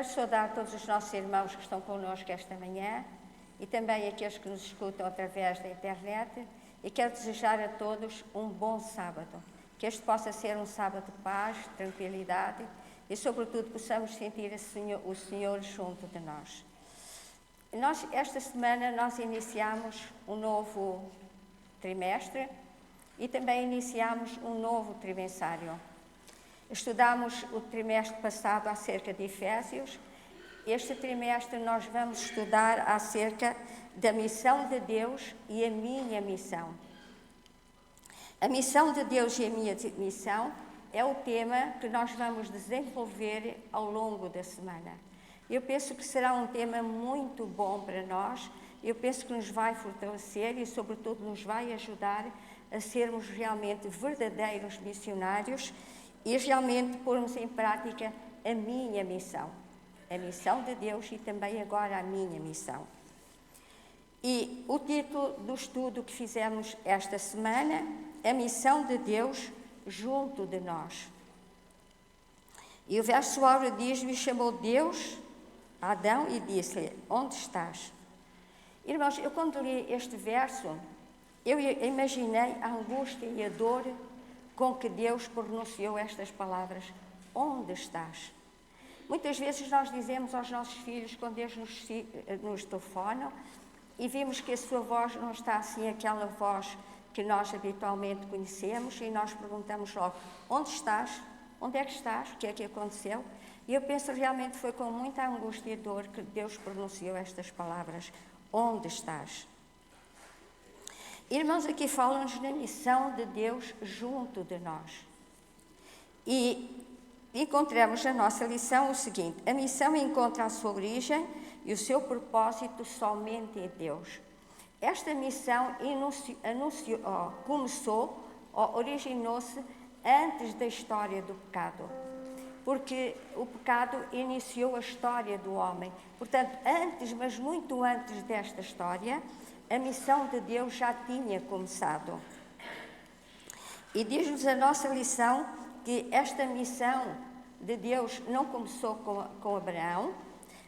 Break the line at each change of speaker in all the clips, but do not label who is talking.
quero saudar todos os nossos irmãos que estão connosco esta manhã e também aqueles que nos escutam através da internet, e quero desejar a todos um bom sábado. Que este possa ser um sábado de paz, tranquilidade e, sobretudo, possamos sentir o Senhor junto de nós. Esta semana, nós iniciamos um novo trimestre e também iniciamos um novo trimesário. Estudámos o trimestre passado acerca de Efésios. Este trimestre nós vamos estudar acerca da missão de Deus e a minha missão. A missão de Deus e a minha missão é o tema que nós vamos desenvolver ao longo da semana. Eu penso que será um tema muito bom para nós, eu penso que nos vai fortalecer e, sobretudo, nos vai ajudar a sermos realmente verdadeiros missionários e realmente pormos em prática a minha missão. A missão de Deus e também agora a minha missão. E o título do estudo que fizemos esta semana, a missão de Deus junto de nós. E o verso áureo diz-me, chamou Deus a Adão e disse-lhe, onde estás? Irmãos, eu quando li este verso, eu imaginei a angústia e a dor com que Deus pronunciou estas palavras, onde estás? Muitas vezes nós dizemos aos nossos filhos, quando eles nos telefonam, e vimos que a sua voz não está assim aquela voz que nós habitualmente conhecemos, e nós perguntamos logo, onde estás? Onde é que estás? O que é que aconteceu? E eu penso realmente foi com muita angústia e dor que Deus pronunciou estas palavras, onde estás? Irmãos, aqui falam-nos na missão de Deus junto de nós. E encontramos na nossa lição o seguinte, a missão encontra a sua origem e o seu propósito somente em Deus. Esta missão originou-se antes da história do pecado, porque o pecado iniciou a história do homem. Portanto, antes, mas muito antes desta história, a missão de Deus já tinha começado. E diz-nos a nossa lição que esta missão de Deus não começou com Abraão,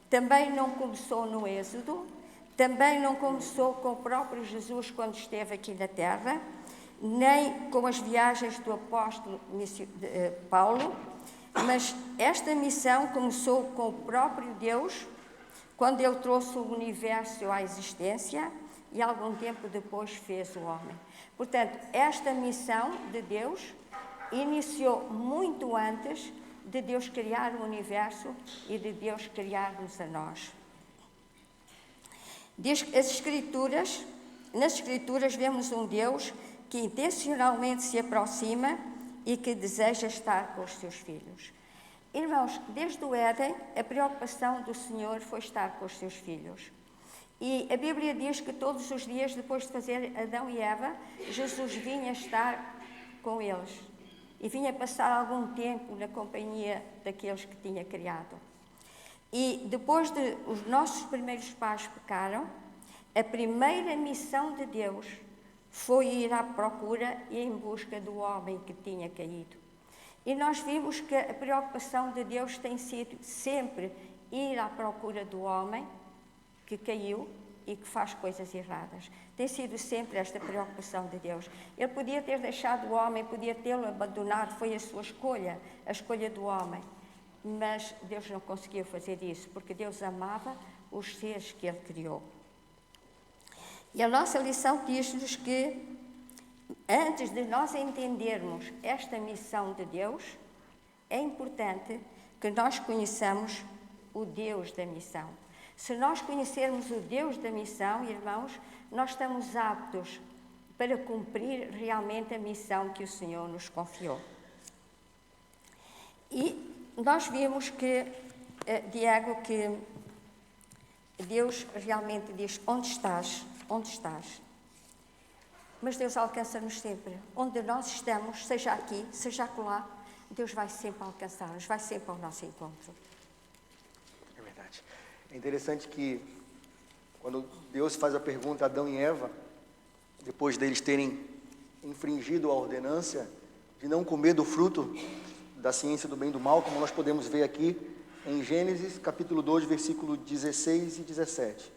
também não começou no Êxodo, também não começou com o próprio Jesus quando esteve aqui na Terra, nem com as viagens do apóstolo Paulo, mas esta missão começou com o próprio Deus, quando Ele trouxe o universo à existência e algum tempo depois fez o homem. Portanto, esta missão de Deus iniciou muito antes de Deus criar o universo e de Deus criar-nos a nós. Diz que nas Escrituras vemos um Deus que intencionalmente se aproxima e que deseja estar com os seus filhos. Irmãos, desde o Éden, a preocupação do Senhor foi estar com os seus filhos. E a Bíblia diz que todos os dias, depois de fazer Adão e Eva, Jesus vinha estar com eles. E vinha passar algum tempo na companhia daqueles que tinha criado. E depois de os nossos primeiros pais pecaram, a primeira missão de Deus foi ir à procura e em busca do homem que tinha caído. E nós vimos que a preocupação de Deus tem sido sempre ir à procura do homem que caiu e que faz coisas erradas. Tem sido sempre esta preocupação de Deus. Ele podia ter deixado o homem, podia tê-lo abandonado, foi a sua escolha, a escolha do homem. Mas Deus não conseguiu fazer isso, porque Deus amava os seres que Ele criou. E a nossa lição diz-nos que, antes de nós entendermos esta missão de Deus, é importante que nós conheçamos o Deus da missão. Se nós conhecermos o Deus da missão, irmãos, nós estamos aptos para cumprir realmente a missão que o Senhor nos confiou. E nós vimos que, Diego, que Deus realmente diz, onde estás? Onde estás? Mas Deus alcança-nos sempre. Onde nós estamos, seja aqui, seja acolá, Deus vai sempre alcançar-nos, vai sempre ao nosso encontro.
É verdade. É interessante que, quando Deus faz a pergunta a Adão e Eva, depois deles terem infringido a ordenança de não comer do fruto da ciência do bem e do mal, como nós podemos ver aqui, em Gênesis capítulo 2, versículo 16 e 17,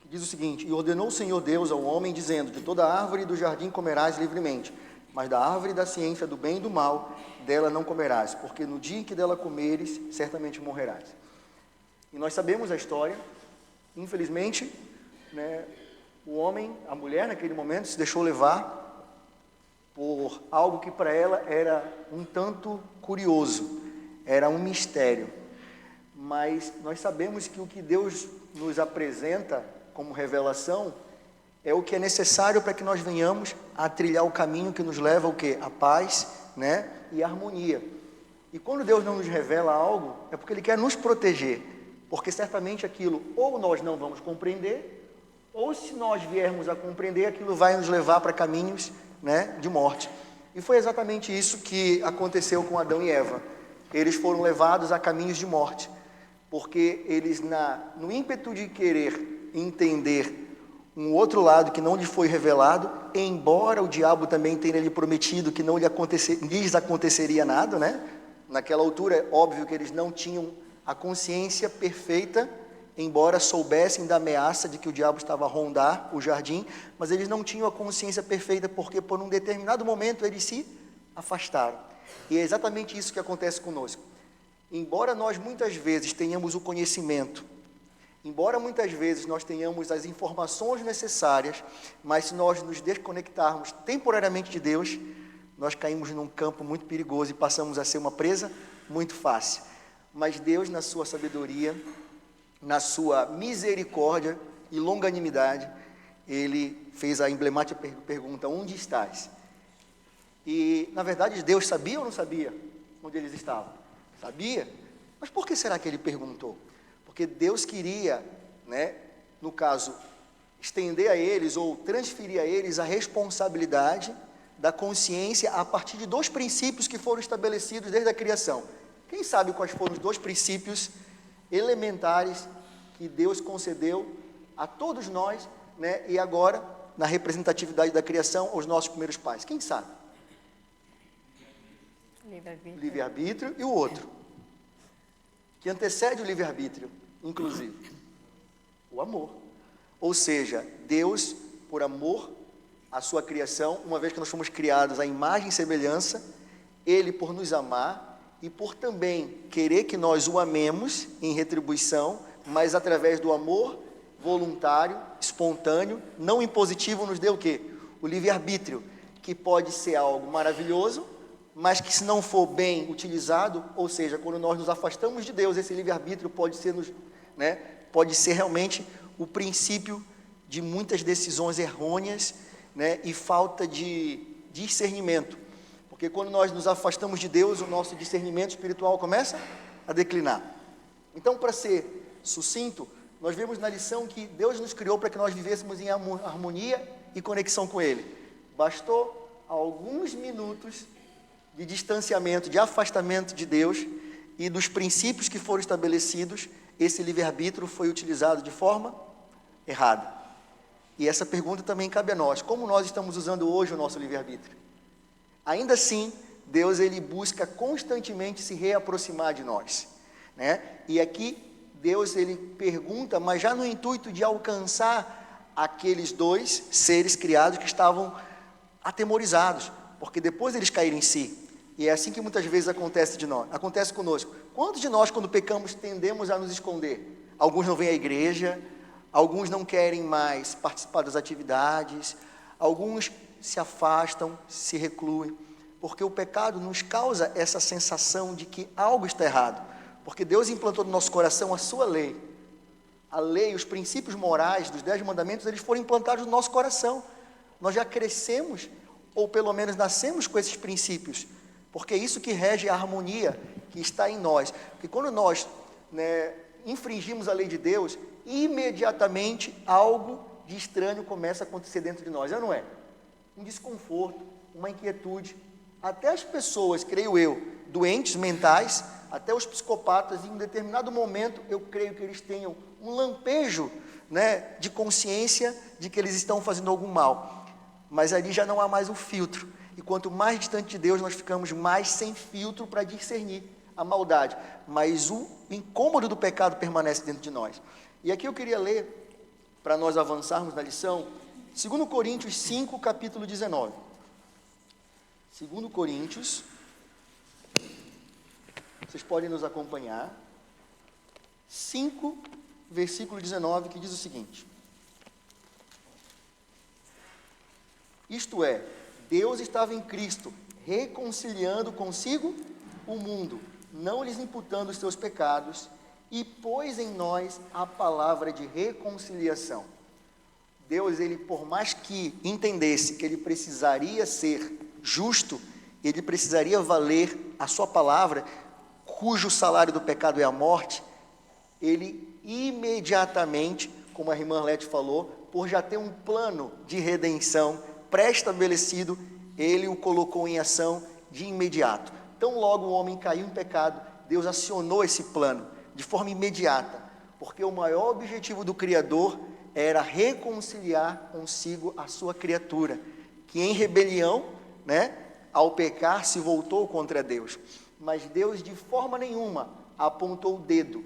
que diz o seguinte: E ordenou o Senhor Deus ao homem, dizendo: De toda árvore do jardim comerás livremente, mas da árvore da ciência do bem e do mal, dela não comerás, porque no dia em que dela comeres, certamente morrerás. E nós sabemos a história. Infelizmente, né, o homem, a mulher naquele momento se deixou levar por algo que para ela era um tanto curioso, era um mistério. Mas nós sabemos que o que Deus nos apresenta como revelação é o que é necessário para que nós venhamos a trilhar o caminho que nos leva ao quê? A paz, né? E a harmonia. E quando Deus não nos revela algo, é porque Ele quer nos proteger, porque certamente aquilo ou nós não vamos compreender, ou se nós viermos a compreender, aquilo vai nos levar para caminhos, né, de morte. E foi exatamente isso que aconteceu com Adão e Eva. Eles foram levados a caminhos de morte, porque eles, no ímpeto de querer entender um outro lado que não lhe foi revelado, embora o diabo também tenha lhe prometido que não lhes aconteceria nada, né? Naquela altura, é óbvio que eles não tinham a consciência perfeita, embora soubessem da ameaça de que o diabo estava a rondar o jardim, mas eles não tinham a consciência perfeita, porque por um determinado momento eles se afastaram. E é exatamente isso que acontece conosco. Embora nós muitas vezes tenhamos o conhecimento, embora muitas vezes nós tenhamos as informações necessárias, mas se nós nos desconectarmos temporariamente de Deus, nós caímos num campo muito perigoso e passamos a ser uma presa muito fácil. Mas Deus, na sua sabedoria, na sua misericórdia e longanimidade, Ele fez a emblemática pergunta: onde estás? E, na verdade, Deus sabia ou não sabia onde eles estavam? Sabia. Mas por que será que Ele perguntou? Porque Deus queria, né, no caso, estender a eles ou transferir a eles a responsabilidade da consciência a partir de 2 princípios que foram estabelecidos desde a criação. Quem sabe quais foram os 2 princípios elementares que Deus concedeu a todos nós, né, e agora, na representatividade da criação, aos nossos primeiros pais? Quem sabe?
Livre-arbítrio.
Livre-arbítrio e o outro, que antecede o livre-arbítrio, inclusive, o amor. Ou seja, Deus, por amor à sua criação, uma vez que nós fomos criados à imagem e semelhança, Ele, por nos amar e por também querer que nós o amemos em retribuição, mas através do amor voluntário, espontâneo, não impositivo, nos deu o quê? O livre-arbítrio, que pode ser algo maravilhoso, mas que se não for bem utilizado, ou seja, quando nós nos afastamos de Deus, esse livre-arbítrio pode ser, pode ser realmente o princípio de muitas decisões errôneas, né, e falta de discernimento. Porque quando nós nos afastamos de Deus, o nosso discernimento espiritual começa a declinar. Então, para ser sucinto, nós vemos na lição que Deus nos criou para que nós vivêssemos em harmonia e conexão com Ele. Bastou alguns minutos de distanciamento, de afastamento de Deus e dos princípios que foram estabelecidos, esse livre-arbítrio foi utilizado de forma errada. E essa pergunta também cabe a nós: como nós estamos usando hoje o nosso livre-arbítrio? Ainda assim, Deus, Ele busca constantemente se reaproximar de nós, né? E aqui, Deus, Ele pergunta, mas já no intuito de alcançar aqueles 2 seres criados que estavam atemorizados, porque depois eles caíram em si. E é assim que muitas vezes acontece conosco. Quantos de nós, quando pecamos, tendemos a nos esconder? Alguns não vêm à igreja, alguns não querem mais participar das atividades, alguns se afastam, se recluem, porque o pecado nos causa essa sensação de que algo está errado, porque Deus implantou no nosso coração a sua lei. A lei, os princípios morais dos 10 mandamentos, eles foram implantados no nosso coração. Nós já crescemos, ou pelo menos nascemos com esses princípios, porque é isso que rege a harmonia que está em nós. Porque quando nós, infringimos a lei de Deus, imediatamente algo de estranho começa a acontecer dentro de nós, não é? Um desconforto, uma inquietude. Até as pessoas, creio eu, doentes mentais, até os psicopatas, em um determinado momento, eu creio que eles tenham um lampejo, de consciência de que eles estão fazendo algum mal. Mas ali já não há mais o filtro. E quanto mais distante de Deus nós ficamos, mais sem filtro para discernir a maldade, mas o incômodo do pecado permanece dentro de nós. E aqui eu queria ler, para nós avançarmos na lição, 2 Coríntios 5, capítulo 19. 2 Coríntios, vocês podem nos acompanhar, 5, versículo 19, que diz o seguinte: isto é, Deus estava em Cristo, reconciliando consigo o mundo, não lhes imputando os seus pecados, e pôs em nós a palavra de reconciliação. Deus, ele, por mais que entendesse que ele precisaria ser justo, ele precisaria valer a sua palavra, cujo salário do pecado é a morte, ele imediatamente, como a irmã Lete falou, por já ter um plano de redenção pré-estabelecido, ele o colocou em ação de imediato. Então, logo o homem caiu em pecado, Deus acionou esse plano de forma imediata, porque o maior objetivo do Criador era reconciliar consigo a sua criatura, que em rebelião, ao pecar, se voltou contra Deus. Mas Deus, de forma nenhuma, apontou o dedo.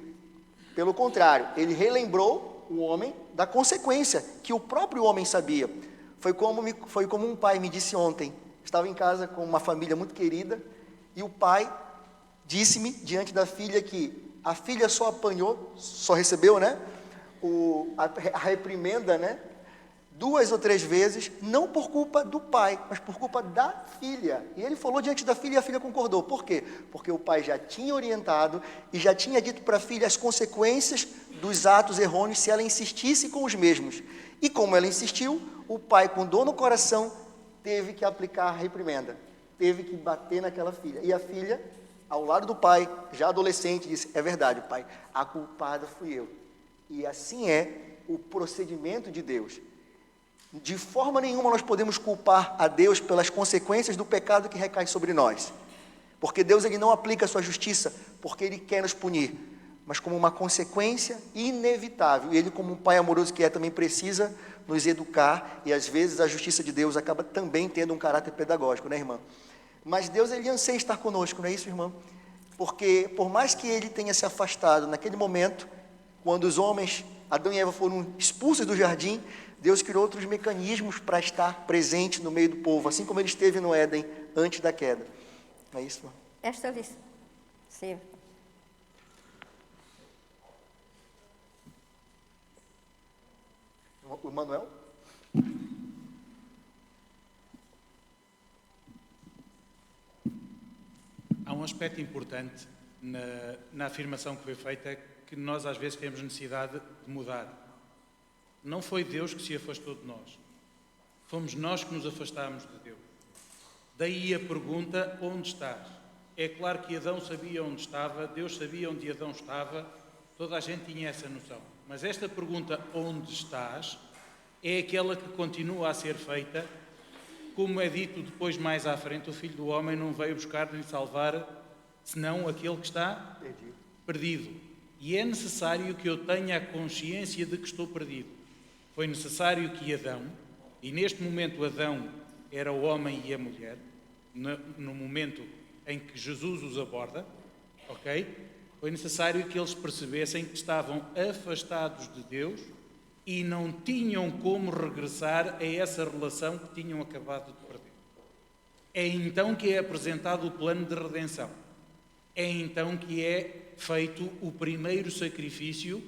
Pelo contrário, ele relembrou o homem da consequência, que o próprio homem sabia. Foi como um pai me disse ontem. Estava em casa com uma família muito querida, e o pai disse-me, diante da filha, que a filha só apanhou, só recebeu, a reprimenda, 2 ou 3 vezes, não por culpa do pai, mas por culpa da filha. E ele falou diante da filha e a filha concordou. Por quê? Porque o pai já tinha orientado e já tinha dito para a filha as consequências dos atos errôneos se ela insistisse com os mesmos. E como ela insistiu, o pai, com dor no coração, teve que aplicar a reprimenda, teve que bater naquela filha. E a filha, ao lado do pai, já adolescente, disse: é verdade, pai, a culpada fui eu. E assim é o procedimento de Deus. De forma nenhuma nós podemos culpar a Deus pelas consequências do pecado que recai sobre nós. Porque Deus, ele não aplica a sua justiça porque ele quer nos punir, mas como uma consequência inevitável. E ele, como um pai amoroso que é, também precisa nos educar, e às vezes a justiça de Deus acaba também tendo um caráter pedagógico, irmã? Mas Deus, ele anseia estar conosco, não é isso, irmã? Porque por mais que ele tenha se afastado naquele momento, quando os homens, Adão e Eva, foram expulsos do jardim, Deus criou outros mecanismos para estar presente no meio do povo, assim como ele esteve no Éden antes da queda. É isso, irmã?
Esta lição, sim.
O Manuel?
Há um aspecto importante na afirmação que foi feita, que nós às vezes temos necessidade de mudar. Não foi Deus que se afastou de nós. Fomos nós que nos afastámos de Deus. Daí a pergunta: onde estás? É claro que Adão sabia onde estava, Deus sabia onde Adão estava, toda a gente tinha essa noção. Mas esta pergunta, onde estás, é aquela que continua a ser feita, como é dito depois mais à frente: o Filho do Homem não veio buscar nem salvar, senão aquele que está perdido. E é necessário que eu tenha a consciência de que estou perdido. Foi necessário que Adão, e neste momento Adão era o homem e a mulher, no momento em que Jesus os aborda, ok? Foi necessário que eles percebessem que estavam afastados de Deus e não tinham como regressar a essa relação que tinham acabado de perder. É então que é apresentado o plano de redenção. É então que é feito o primeiro sacrifício,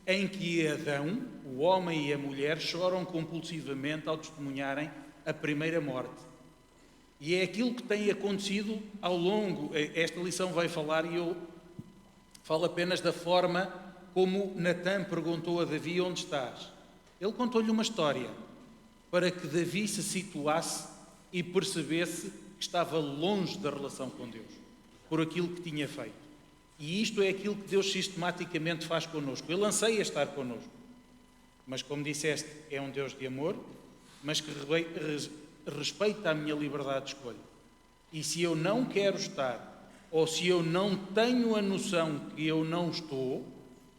em que Adão, o homem e a mulher, choram compulsivamente ao testemunharem a primeira morte. E é aquilo que tem acontecido ao longo. Esta lição vai falar, e eu falo apenas da forma como Natã perguntou a Davi: onde estás? Ele contou-lhe uma história para que Davi se situasse e percebesse que estava longe da relação com Deus, por aquilo que tinha feito. E isto é aquilo que Deus sistematicamente faz connosco. Ele anseia estar connosco. Mas, como disseste, é um Deus de amor, mas que respeita a minha liberdade de escolha. E se eu não quero estar, ou se eu não tenho a noção que eu não estou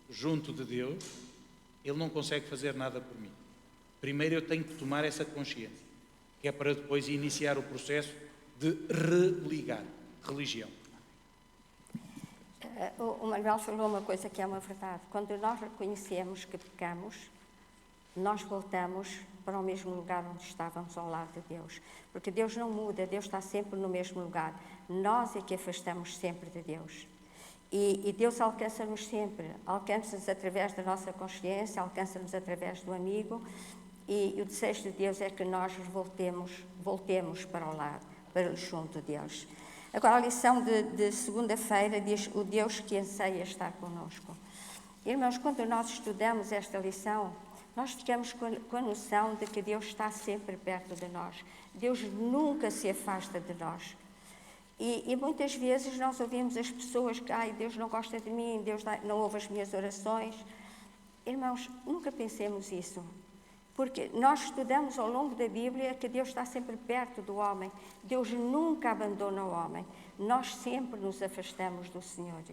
junto de Deus, Ele não consegue fazer nada por mim. Primeiro eu tenho que tomar essa consciência, que é para depois iniciar o processo de religar, religião.
O Manuel falou uma coisa que é uma verdade. Quando nós reconhecemos que pecamos, nós voltamos para o mesmo lugar onde estávamos ao lado de Deus. Porque Deus não muda, Deus está sempre no mesmo lugar. Nós é que afastamos sempre de Deus. E Deus alcança-nos sempre. Alcança-nos através da nossa consciência, alcança-nos através do amigo. E o desejo de Deus é que nós voltemos para o lado, para junto de Deus. Agora, a lição de segunda-feira diz o Deus que anseia estar conosco. Irmãos, quando nós estudamos esta lição, nós ficamos com a noção de que Deus está sempre perto de nós. Deus nunca se afasta de nós. E muitas vezes nós ouvimos as pessoas que Deus não gosta de mim, Deus não ouve as minhas orações. Irmãos, nunca pensemos isso. Porque nós estudamos ao longo da Bíblia que Deus está sempre perto do homem. Deus nunca abandona o homem. Nós sempre nos afastamos do Senhor.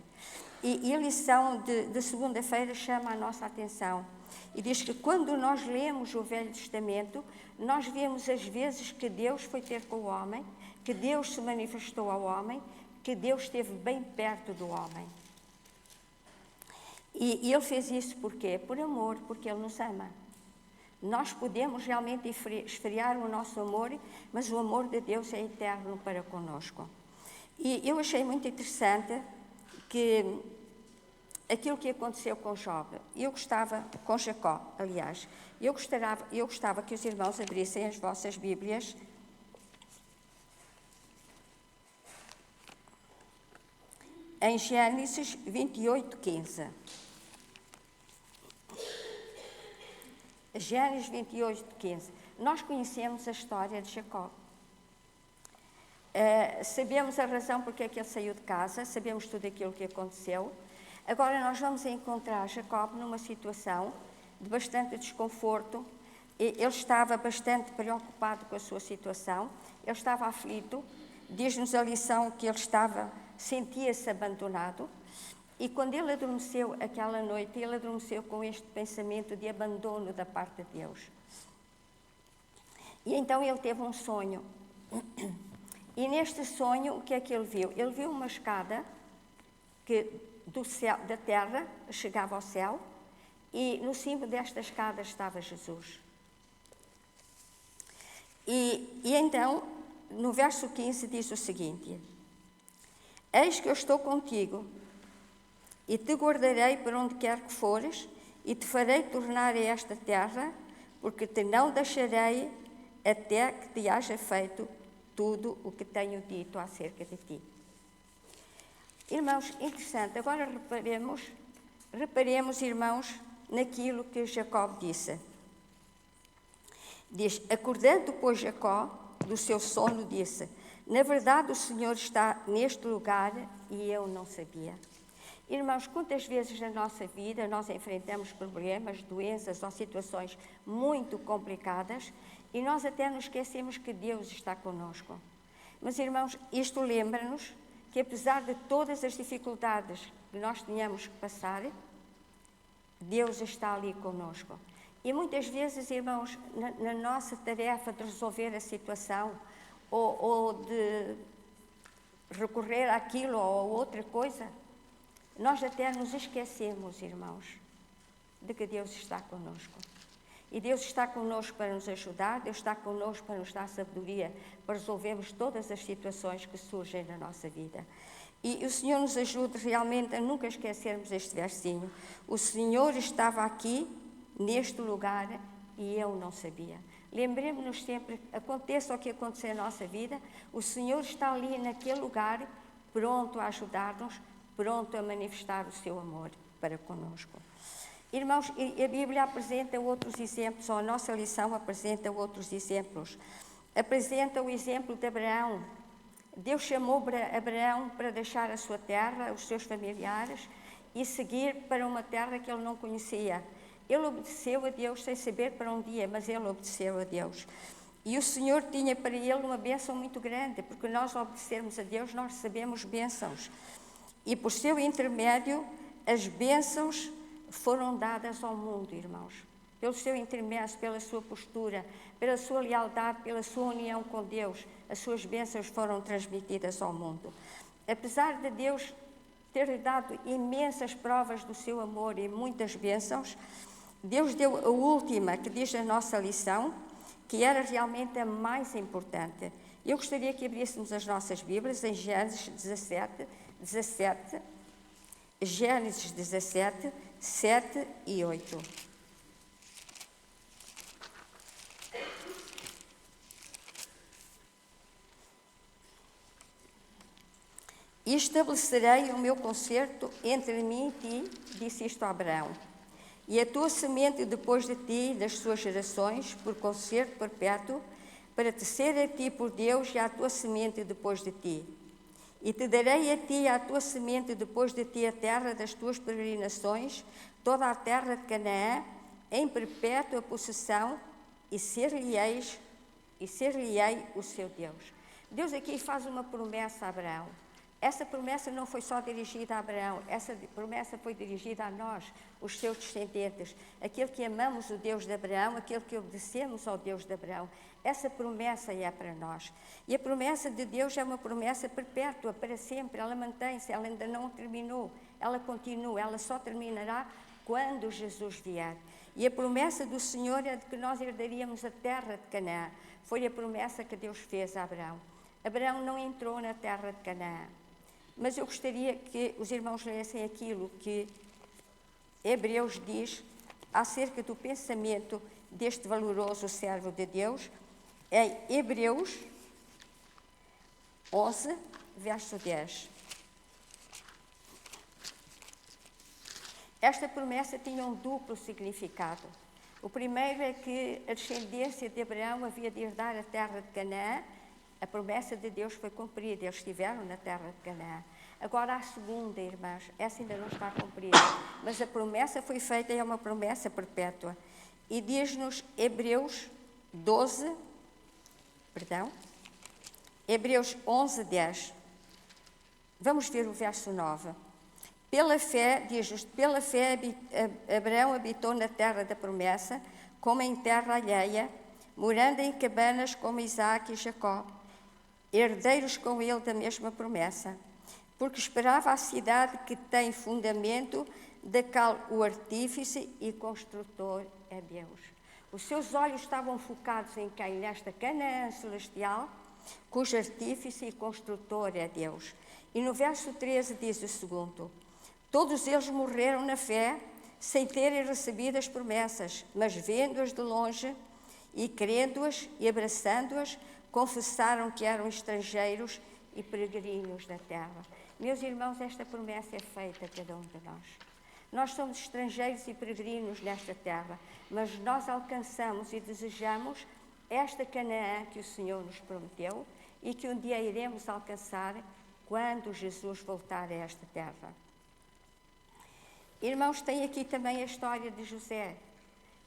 E a lição de segunda-feira chama a nossa atenção. E diz que quando nós lemos o Velho Testamento, nós vemos as vezes que Deus foi ter com o homem, que Deus se manifestou ao homem, que Deus esteve bem perto do homem. E Ele fez isso por quê? Por amor, porque Ele nos ama. Nós podemos realmente esfriar o nosso amor, mas o amor de Deus é eterno para conosco. E eu achei muito interessante que aquilo que aconteceu com com Jacó, aliás, eu gostava que os irmãos abrissem as vossas Bíblias em Gênesis 28:15. Gênesis 28:15. Nós conhecemos a história de Jacó. Sabemos a razão porque é que ele saiu de casa, sabemos tudo aquilo que aconteceu. Agora nós vamos encontrar Jacó numa situação de bastante desconforto. Ele estava bastante preocupado com a sua situação, ele estava aflito. Diz-nos a lição que ele sentia-se abandonado. E quando ele adormeceu aquela noite, ele adormeceu com este pensamento de abandono da parte de Deus. E então ele teve um sonho. E neste sonho, o que é que ele viu? Ele viu uma escada que da terra chegava ao céu, e no cimo desta escada estava Jesus. E então, no verso 15 diz o seguinte: Eis que eu estou contigo, e te guardarei por onde quer que fores, e te farei tornar a esta terra, porque te não deixarei até que te haja feito tudo o que tenho dito acerca de ti. Irmãos, interessante. Agora reparemos, irmãos, naquilo que Jacob disse. Diz: acordando, pois, Jacó do seu sono, disse: na verdade o Senhor está neste lugar e eu não sabia. Irmãos, quantas vezes na nossa vida nós enfrentamos problemas, doenças ou situações muito complicadas e nós até nos esquecemos que Deus está conosco. Mas, irmãos, isto lembra-nos que apesar de todas as dificuldades que nós tenhamos que passar, Deus está ali conosco. E muitas vezes, irmãos, na nossa tarefa de resolver a situação ou de recorrer àquilo ou a outra coisa, nós até nos esquecemos, irmãos, de que Deus está conosco. E Deus está conosco para nos ajudar, Deus está conosco para nos dar sabedoria, para resolvermos todas as situações que surgem na nossa vida. E o Senhor nos ajude realmente a nunca esquecermos este versinho. O Senhor estava aqui, neste lugar, e eu não sabia. Lembremos-nos sempre, aconteça o que acontecer na nossa vida, o Senhor está ali naquele lugar, pronto a ajudar-nos, pronto a manifestar o seu amor para conosco. Irmãos, a Bíblia apresenta outros exemplos, ou a nossa lição apresenta outros exemplos. Apresenta o exemplo de Abraão. Deus chamou Abraão para deixar a sua terra, os seus familiares, e seguir para uma terra que ele não conhecia. Ele obedeceu a Deus sem saber para onde ia, mas ele obedeceu a Deus. E o Senhor tinha para ele uma bênção muito grande, porque nós, ao obedecermos a Deus, nós recebemos bênçãos. E por seu intermédio, as bênçãos foram dadas ao mundo, irmãos. Pelo seu intermédio, pela sua postura, pela sua lealdade, pela sua união com Deus, as suas bênçãos foram transmitidas ao mundo. Apesar de Deus ter dado imensas provas do seu amor e muitas bênçãos, Deus deu a última, que diz a nossa lição, que era realmente a mais importante. Eu gostaria que abríssemos as nossas Bíblias em Gênesis 17, Gênesis 17, 7 e 8. E estabelecerei o meu concerto entre mim e ti, disse isto a Abraão, e a tua semente depois de ti e das suas gerações, por concerto perpétuo, para te ser a ti por Deus e à tua semente depois de ti. E te darei a ti e à tua semente depois de ti a terra das tuas peregrinações, toda a terra de Canaã, em perpétua possessão, e ser-lhe-ei o seu Deus. Deus aqui faz uma promessa a Abraão. Essa promessa não foi só dirigida a Abraão, essa promessa foi dirigida a nós, os seus descendentes, aquele que amamos o Deus de Abraão, aquele que obedecemos ao Deus de Abraão. Essa promessa é para nós. E a promessa de Deus é uma promessa perpétua, para sempre, ela mantém-se, ela ainda não terminou, ela continua, ela só terminará quando Jesus vier. E a promessa do Senhor é de que nós herdaríamos a terra de Canaã. Foi a promessa que Deus fez a Abraão. Abraão não entrou na terra de Canaã. Mas eu gostaria que os irmãos lessem aquilo que Hebreus diz acerca do pensamento deste valoroso servo de Deus, em Hebreus 11, verso 10. Esta promessa tinha um duplo significado. O primeiro é que a descendência de Abraão havia de herdar a terra de Canaã. A promessa de Deus foi cumprida, eles estiveram na terra de Canaã. Agora a segunda, irmãs, essa ainda não está cumprida, mas a promessa foi feita e é uma promessa perpétua. E diz-nos Hebreus 11, 10. Vamos ver o verso 9. Pela fé, diz-nos, pela fé Abraão habitou na terra da promessa, como em terra alheia, morando em cabanas como Isaque e Jacó, herdeiros com ele da mesma promessa, porque esperava a cidade que tem fundamento, da qual o artífice e construtor é Deus. Os seus olhos estavam focados em quem? Nesta Canaã celestial, cujo artífice e construtor é Deus. E no verso 13 diz o segundo: todos eles morreram na fé, sem terem recebido as promessas, mas vendo-as de longe e crendo-as e abraçando-as, confessaram que eram estrangeiros e peregrinos na terra. Meus irmãos, esta promessa é feita a cada um de nós. Nós somos estrangeiros e peregrinos nesta terra, mas nós alcançamos e desejamos esta Canaã que o Senhor nos prometeu e que um dia iremos alcançar quando Jesus voltar a esta terra. Irmãos, tem aqui também a história de José.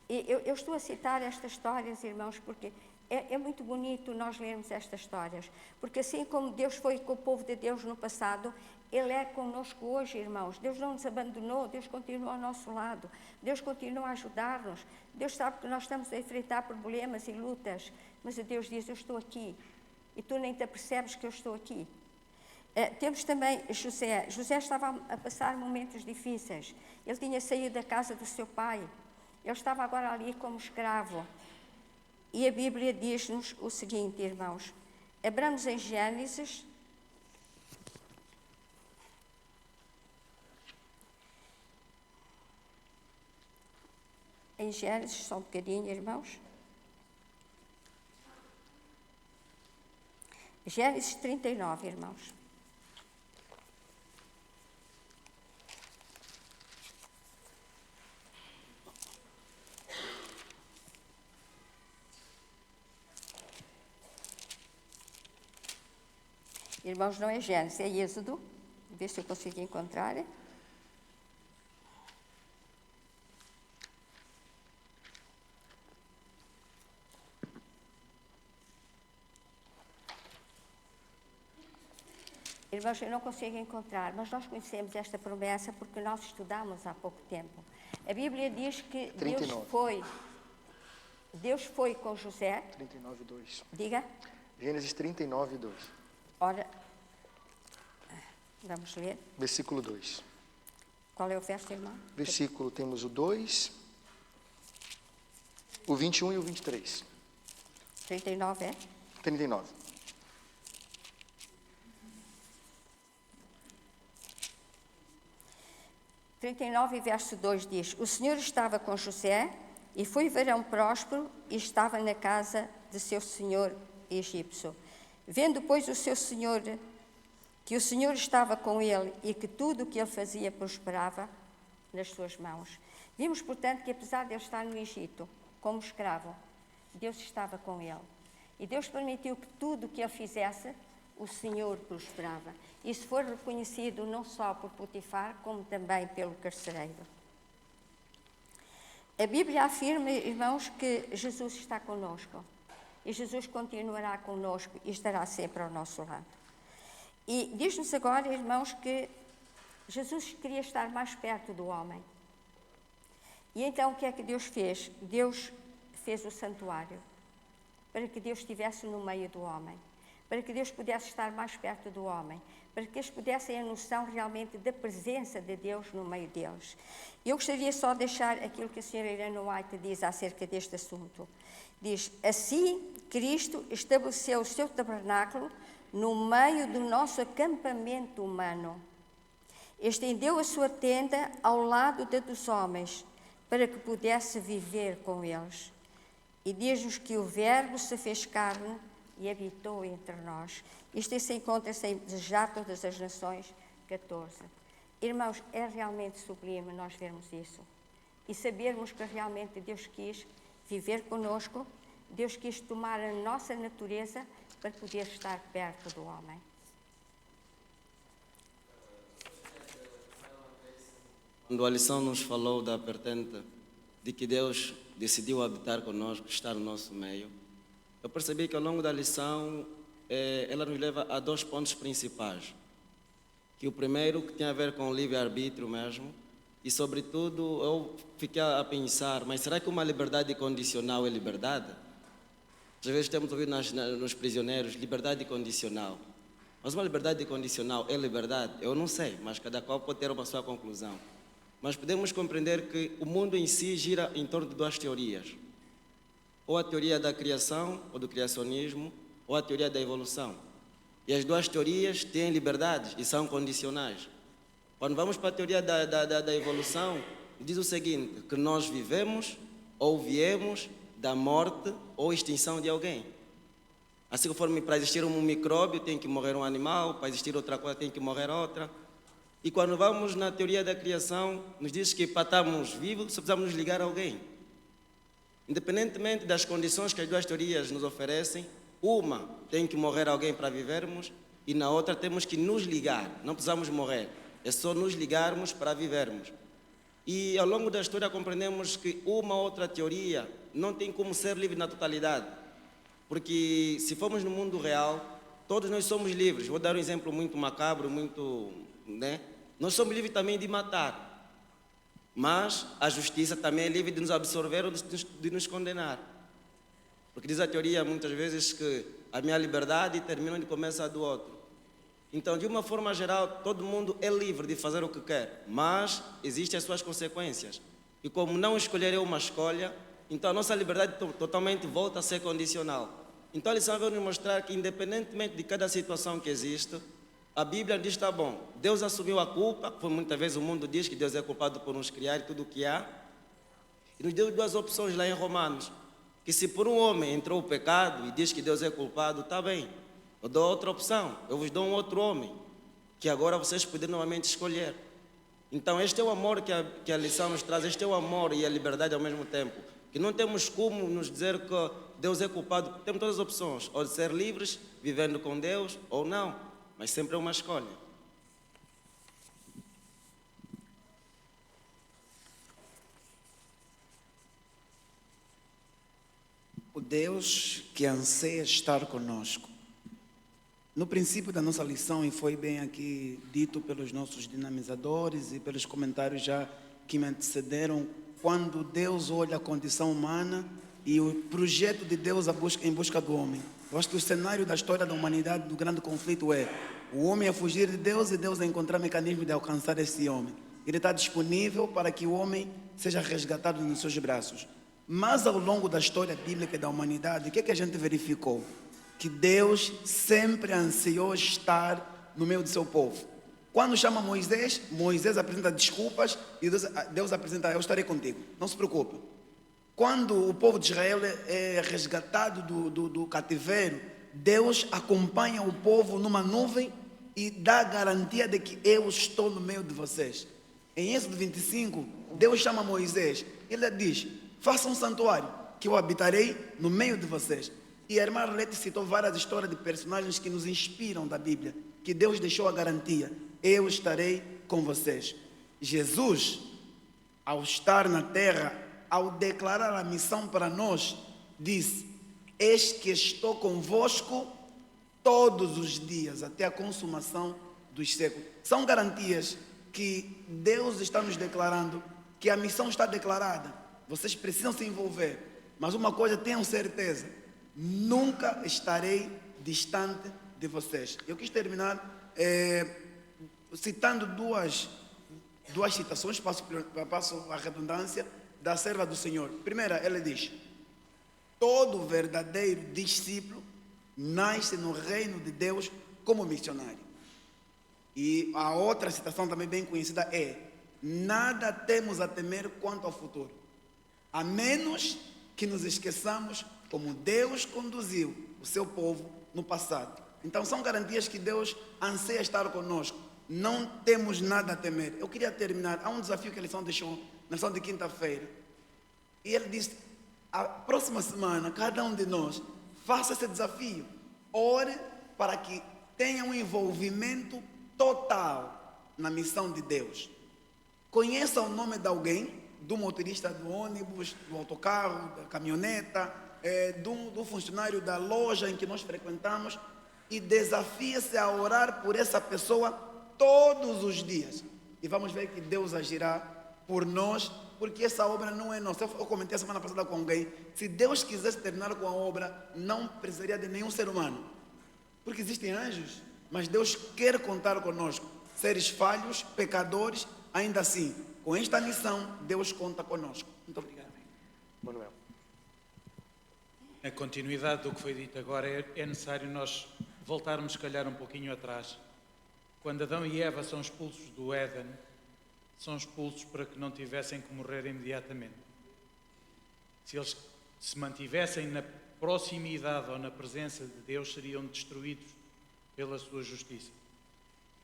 Eu estou a citar estas histórias, irmãos, porque é muito bonito nós lermos estas histórias, porque assim como Deus foi com o povo de Deus no passado, Ele é conosco hoje, irmãos. Deus não nos abandonou, Deus continua ao nosso lado, Deus continua a ajudar-nos. Deus sabe que nós estamos a enfrentar problemas e lutas, mas Deus diz: eu estou aqui, e tu nem te apercebes que eu estou aqui. Temos também José. José estava a passar momentos difíceis. Ele tinha saído da casa do seu pai, ele estava agora ali como escravo. E a Bíblia diz-nos o seguinte, irmãos. Abramos em Gênesis, só um bocadinho, irmãos. Gênesis 39, irmãos. Irmãos, não é Gênesis, é Êxodo. Ver se eu consigo encontrar. Irmãos, eu não consigo encontrar, mas nós conhecemos esta promessa porque nós estudamos há pouco tempo. A Bíblia diz que
39.
Deus foi com José.
39, 2.
Diga.
Gênesis 39, 2.
Ora, Vamos ler.
Versículo 2.
Qual é o verso, irmão?
Versículo, temos o 2, o 21 e o 23.
39, é?
39.
Verso 2 diz: O Senhor estava com José, e foi varão próspero, e estava na casa de seu senhor egípcio. Vendo, pois, o seu senhor, que o Senhor estava com ele, e que tudo o que ele fazia prosperava nas suas mãos. Vimos, portanto, que apesar de ele estar no Egito, como escravo, Deus estava com ele. E Deus permitiu que tudo o que ele fizesse, o Senhor prosperava. Isso foi reconhecido não só por Potifar, como também pelo carcereiro. A Bíblia afirma, irmãos, que Jesus está conosco. E Jesus continuará conosco e estará sempre ao nosso lado. E diz-nos agora, irmãos, que Jesus queria estar mais perto do homem. E então o que é que Deus fez? Deus fez o santuário para que Deus estivesse no meio do homem, para que Deus pudesse estar mais perto do homem, para que eles pudessem a noção realmente da presença de Deus no meio deles. Eu gostaria só de deixar aquilo que a senhora Irene White diz acerca deste assunto. Diz: assim Cristo estabeleceu o seu tabernáculo no meio do nosso acampamento humano. Estendeu a sua tenda ao lado da dos homens, para que pudesse viver com eles. E diz-nos que o Verbo se fez carne e habitou entre nós. Isto se encontra-se em Desejar Todas as Nações, 14. Irmãos, é realmente sublime nós vermos isso. E sabermos que realmente Deus quis viver conosco, Deus quis tomar a nossa natureza para poder estar perto do homem.
Quando a lição nos falou da vertente de que Deus decidiu habitar conosco, estar no nosso meio, eu percebi que ao longo da lição ela nos leva a dois pontos principais. Que o primeiro, que tem a ver com o livre-arbítrio mesmo, e sobretudo eu fiquei a pensar, mas será que uma liberdade condicional é liberdade? Às vezes temos ouvido nos prisioneiros, liberdade condicional. Mas uma liberdade condicional é liberdade? Eu não sei, mas cada qual pode ter uma sua conclusão. Mas podemos compreender que o mundo em si gira em torno de duas teorias. Ou a teoria da criação, ou do criacionismo, ou a teoria da evolução. E as duas teorias têm liberdades e são condicionais. Quando vamos para a teoria da evolução, diz o seguinte, que nós vivemos ou viemos da morte ou extinção de alguém. Assim conforme para existir um micróbio tem que morrer um animal, para existir outra coisa tem que morrer outra. E quando vamos na teoria da criação, nos diz que para estarmos vivos só precisamos nos ligar a alguém. Independentemente das condições que as duas teorias nos oferecem, uma tem que morrer alguém para vivermos e na outra temos que nos ligar, não precisamos morrer, é só nos ligarmos para vivermos. E ao longo da história compreendemos que uma outra teoria não tem como ser livre na totalidade, porque se formos no mundo real, todos nós somos livres. Vou dar um exemplo muito macabro, nós somos livres também de matar, mas a justiça também é livre de nos absorver ou de nos condenar. Porque diz a teoria muitas vezes que a minha liberdade termina onde começa a do outro. Então, de uma forma geral, todo mundo é livre de fazer o que quer, mas existem as suas consequências. E como não escolher é uma escolha, então a nossa liberdade totalmente volta a ser condicional. Então a lição vai nos mostrar que, independentemente de cada situação que existe, a Bíblia diz, está bom, Deus assumiu a culpa, porque muitas vezes o mundo diz que Deus é culpado por nos criar e tudo o que há, e nos deu duas opções lá em Romanos, que se por um homem entrou o pecado e diz que Deus é culpado, está bem, eu dou outra opção, eu vos dou um outro homem, que agora vocês podem novamente escolher. Então este é o amor que a lição nos traz, este é o amor e a liberdade ao mesmo tempo, que não temos como nos dizer que Deus é culpado, temos todas as opções, ou de ser livres, vivendo com Deus, ou não. Mas sempre é uma escolha.
O Deus que anseia estar conosco. No princípio da nossa lição, e foi bem aqui dito pelos nossos dinamizadores e pelos comentários já que me antecederam, quando Deus olha a condição humana, e o projeto de Deus em busca do homem. Eu acho que o cenário da história da humanidade, do grande conflito é o homem a fugir de Deus e Deus a encontrar mecanismos de alcançar esse homem. Ele está disponível para que o homem seja resgatado nos seus braços. Mas ao longo da história bíblica da humanidade, o que é que a gente verificou? Que Deus sempre ansiou estar no meio do seu povo. Quando chama Moisés, Moisés apresenta desculpas e Deus apresenta: eu estarei contigo, não se preocupe. Quando o povo de Israel é resgatado do cativeiro, Deus acompanha o povo numa nuvem e dá a garantia de que eu estou no meio de vocês. Em Êxodo 25, Deus chama Moisés, ele diz: faça um santuário, que eu habitarei no meio de vocês. E a irmã Arlete citou várias histórias de personagens que nos inspiram da Bíblia, que Deus deixou a garantia: eu estarei com vocês. Jesus, ao estar na terra, ao declarar a missão para nós, disse: eis que estou convosco todos os dias, até a consumação dos séculos. São garantias que Deus está nos declarando, que a missão está declarada. Vocês precisam se envolver, mas uma coisa tenham certeza: nunca estarei distante de vocês. Eu quis terminar citando duas citações, passo a redundância, da serva do Senhor. Primeira, ela diz: todo verdadeiro discípulo nasce no reino de Deus como missionário. E a outra citação também bem conhecida é: nada temos a temer quanto ao futuro, a menos que nos esqueçamos como Deus conduziu o seu povo no passado. Então são garantias que Deus anseia estar conosco. Não temos nada a temer. Eu queria terminar, há um desafio que a lição deixou na lição de quinta-feira. E ele disse: a próxima semana, cada um de nós faça esse desafio. Ore para que tenha um envolvimento total na missão de Deus. Conheça o nome de alguém, do motorista do ônibus, do autocarro, da caminhoneta, do funcionário da loja em que nós frequentamos, e desafie-se a orar por essa pessoa todos os dias. E vamos ver que Deus agirá por nós, porque essa obra não é nossa. Eu comentei a semana passada com alguém: se Deus quisesse terminar com a obra, não precisaria de nenhum ser humano, porque existem anjos, mas Deus quer contar conosco, seres falhos, pecadores. Ainda assim, com esta missão, Deus conta conosco. Muito obrigado.
Manuel.
Na continuidade do que foi dito agora, é necessário nós voltarmos, se calhar, um pouquinho atrás. Quando Adão e Eva são expulsos do Éden, são expulsos para que não tivessem que morrer imediatamente. Se eles se mantivessem na proximidade ou na presença de Deus, seriam destruídos pela sua justiça.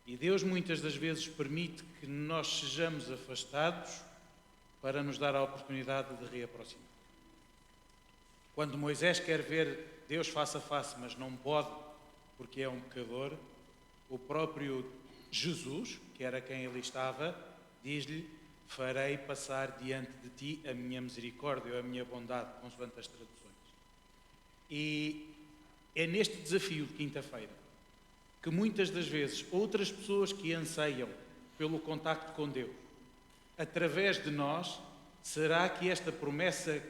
E Deus muitas das vezes permite que nós sejamos afastados para nos dar a oportunidade de reaproximar. Quando Moisés quer ver Deus face a face, mas não pode porque é um pecador, o próprio Jesus, que era quem ali estava, diz-lhe: farei passar diante de ti a minha misericórdia ou a minha bondade, consoante as traduções. E é neste desafio de quinta-feira que muitas das vezes outras pessoas que anseiam pelo contacto com Deus, através de nós, será que esta promessa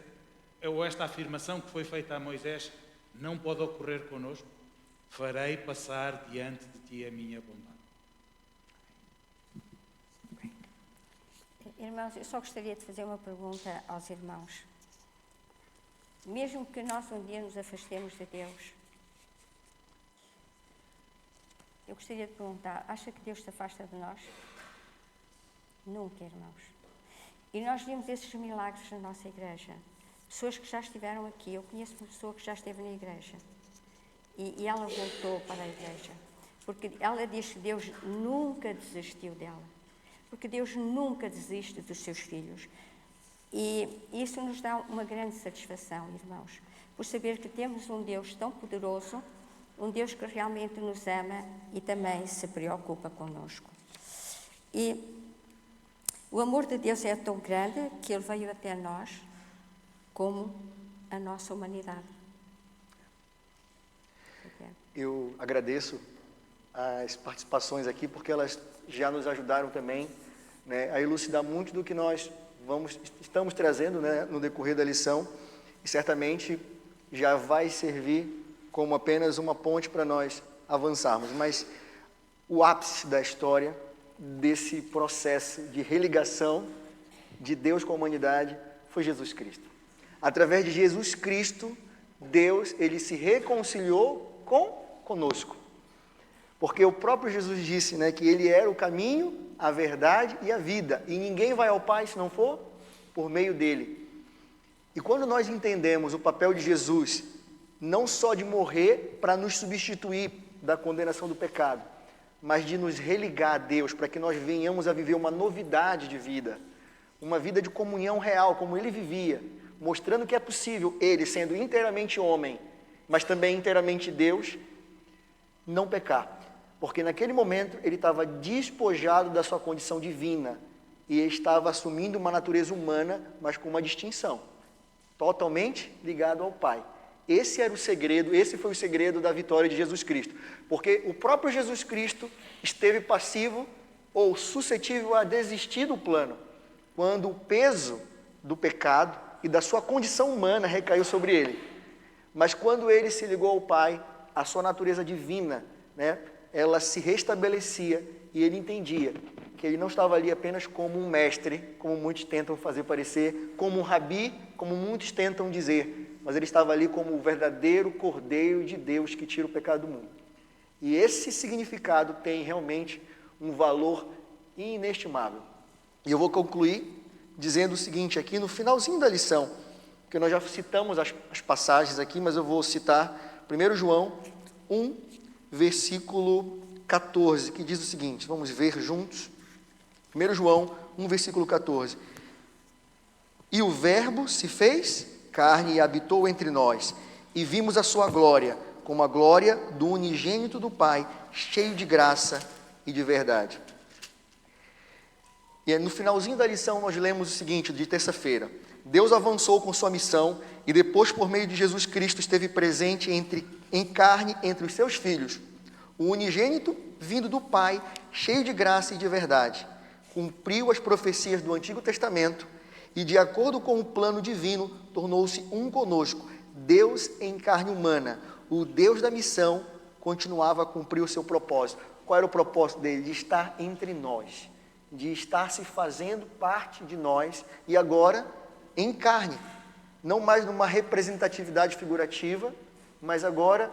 ou esta afirmação que foi feita a Moisés não pode ocorrer connosco? Farei passar diante de ti a minha bondade.
Irmãos, eu só gostaria de fazer uma pergunta aos irmãos. Mesmo que nós um dia nos afastemos de Deus, eu gostaria de perguntar: acha que Deus se afasta de nós? Nunca, irmãos. E nós vimos esses milagres na nossa igreja. Pessoas que já estiveram aqui. Eu conheço uma pessoa que já esteve na igreja. E ela voltou para a igreja. Porque ela diz que Deus nunca desistiu dela. Porque Deus nunca desiste dos seus filhos. E isso nos dá uma grande satisfação, irmãos, por saber que temos um Deus tão poderoso, um Deus que realmente nos ama e também se preocupa conosco. E o amor de Deus é tão grande que Ele veio até nós como a nossa humanidade.
Eu agradeço as participações aqui, porque elas já nos ajudaram também, né, a elucidar muito do que nós estamos trazendo, né, no decorrer da lição. e certamente já vai servir como apenas uma ponte para nós avançarmos. Mas o ápice da história desse processo de religação de Deus com a humanidade foi Jesus Cristo. Através de Jesus Cristo, Deus, ele se reconciliou conosco. Porque o próprio Jesus disse, né, que ele era o caminho, a verdade e a vida. E ninguém vai ao Pai se não for por meio dele. E quando nós entendemos o papel de Jesus, não só de morrer para nos substituir da condenação do pecado, mas de nos religar a Deus, para que nós venhamos a viver uma novidade de vida, uma vida de comunhão real, como ele vivia, mostrando que é possível, ele sendo inteiramente homem, mas também inteiramente Deus, não pecar. Porque naquele momento ele estava despojado da sua condição divina e estava assumindo uma natureza humana, mas com uma distinção, totalmente ligado ao Pai. Esse era o segredo, esse foi o segredo da vitória de Jesus Cristo. Porque o próprio Jesus Cristo esteve passivo ou suscetível a desistir do plano, quando o peso do pecado e da sua condição humana recaiu sobre ele. Mas quando ele se ligou ao Pai, a sua natureza divina, né, ela se restabelecia e ele entendia que ele não estava ali apenas como um mestre, como muitos tentam fazer parecer, como um rabi, como muitos tentam dizer, mas ele estava ali como o verdadeiro Cordeiro de Deus que tira o pecado do mundo. E esse significado tem realmente um valor inestimável. E eu vou concluir dizendo o seguinte aqui no finalzinho da lição, porque nós já citamos as passagens aqui, mas eu vou citar 1 João 1, versículo 14, que diz o seguinte, vamos ver juntos. 1 João 1, versículo 14. E o Verbo se fez carne e habitou entre nós, e vimos a sua glória, como a glória do unigênito do Pai, cheio de graça e de verdade. E no finalzinho da lição nós lemos o seguinte, de terça-feira. Deus avançou com sua missão e depois, por meio de Jesus Cristo, esteve presente em carne entre os seus filhos. O unigênito, vindo do Pai, cheio de graça e de verdade, cumpriu as profecias do Antigo Testamento e, de acordo com o plano divino, tornou-se um conosco. Deus em carne humana, o Deus da missão, continuava a cumprir o seu propósito. Qual era o propósito dele? De estar entre nós, de estar se fazendo parte de nós e agora em carne, não mais numa representatividade figurativa, mas agora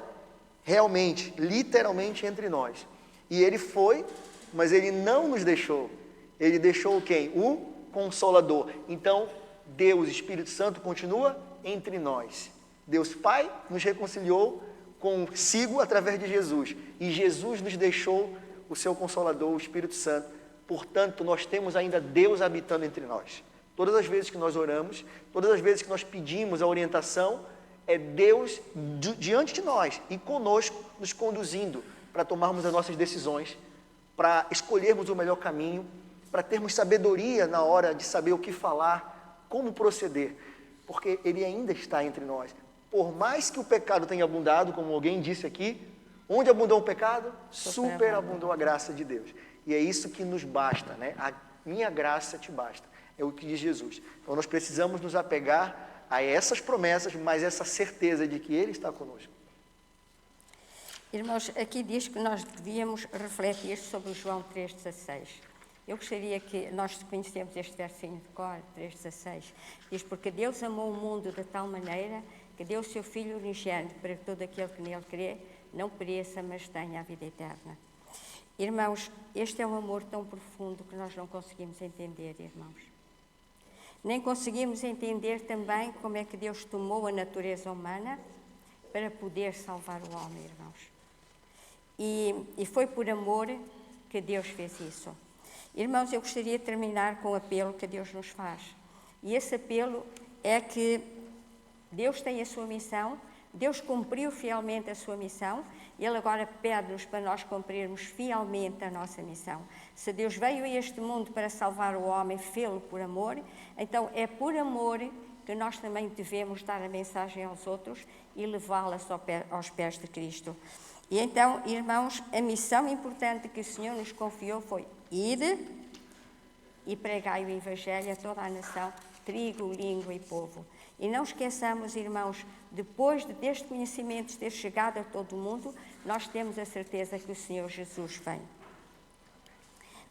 realmente, literalmente entre nós. E ele foi, mas ele não nos deixou. Ele deixou quem? O Consolador. Então, Deus, Espírito Santo, continua entre nós. Deus Pai nos reconciliou consigo através de Jesus. E Jesus nos deixou o seu Consolador, o Espírito Santo. Portanto, nós temos ainda Deus habitando entre nós. Todas as vezes que nós oramos, todas as vezes que nós pedimos a orientação, é Deus diante de nós e conosco nos conduzindo para tomarmos as nossas decisões, para escolhermos o melhor caminho, para termos sabedoria na hora de saber o que falar, como proceder, porque Ele ainda está entre nós. Por mais que o pecado tenha abundado, como alguém disse aqui, onde abundou o pecado, superabundou a graça de Deus. E é isso que nos basta, né? A minha graça te basta, é o que diz Jesus. Então nós precisamos nos apegar a essas promessas, mas essa certeza de que Ele está conosco.
Irmãos, aqui diz que nós devíamos refletir sobre o João 3,16. Eu gostaria que nós conhecemos este versinho de cor, 3,16. Diz, porque Deus amou o mundo de tal maneira que deu o seu Filho unigênito para que todo aquele que nele crê não pereça, mas tenha a vida eterna. Irmãos, este é um amor tão profundo que nós não conseguimos entender, irmãos. Nem conseguimos entender também como é que Deus tomou a natureza humana para poder salvar o homem, irmãos. E foi por amor que Deus fez isso. Irmãos, eu gostaria de terminar com o apelo que Deus nos faz. E esse apelo é que Deus tem a sua missão, Deus cumpriu fielmente a sua missão, e Ele agora pede-nos para nós cumprirmos fielmente a nossa missão. Se Deus veio a este mundo para salvar o homem, fê-lo por amor, então é por amor que nós também devemos dar a mensagem aos outros e levá-las aos pés de Cristo. E então, irmãos, a missão importante que o Senhor nos confiou foi ir e pregai o Evangelho a toda a nação, trigo, língua e povo. E não esqueçamos, irmãos, depois deste conhecimento ter chegado a todo o mundo, nós temos a certeza que o Senhor Jesus vem.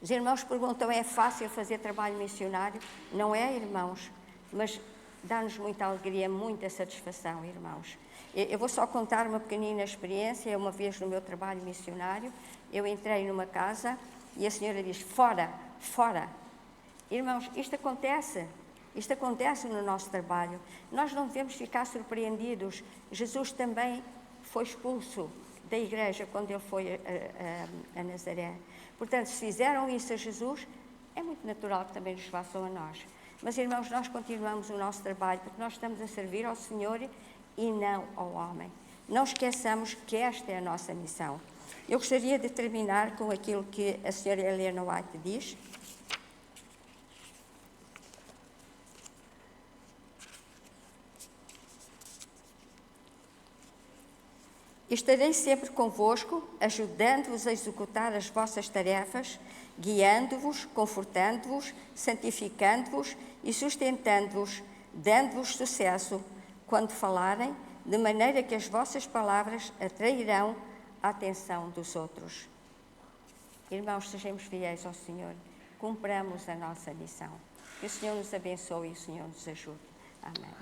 Os irmãos perguntam, é fácil fazer trabalho missionário? Não é, irmãos, mas dá-nos muita alegria, muita satisfação, irmãos. Eu vou só contar uma pequenina experiência. Uma vez no meu trabalho missionário, eu entrei numa casa e a senhora diz, fora, fora. Irmãos, isto acontece no nosso trabalho. Nós não devemos ficar surpreendidos. Jesus também foi expulso da igreja quando ele foi a Nazaré. Portanto, se fizeram isso a Jesus, é muito natural que também nos façam a nós. Mas, irmãos, nós continuamos o nosso trabalho, porque nós estamos a servir ao Senhor e não ao homem. Não esqueçamos que esta é a nossa missão. Eu gostaria de terminar com aquilo que a senhora Helena White diz. Estarei sempre convosco, ajudando-vos a executar as vossas tarefas, guiando-vos, confortando-vos, santificando-vos e sustentando-vos, dando-vos sucesso quando falarem, de maneira que as vossas palavras atrairão a atenção dos outros. Irmãos, sejamos fiéis ao Senhor, cumpramos a nossa missão. Que o Senhor nos abençoe e o Senhor nos ajude. Amém.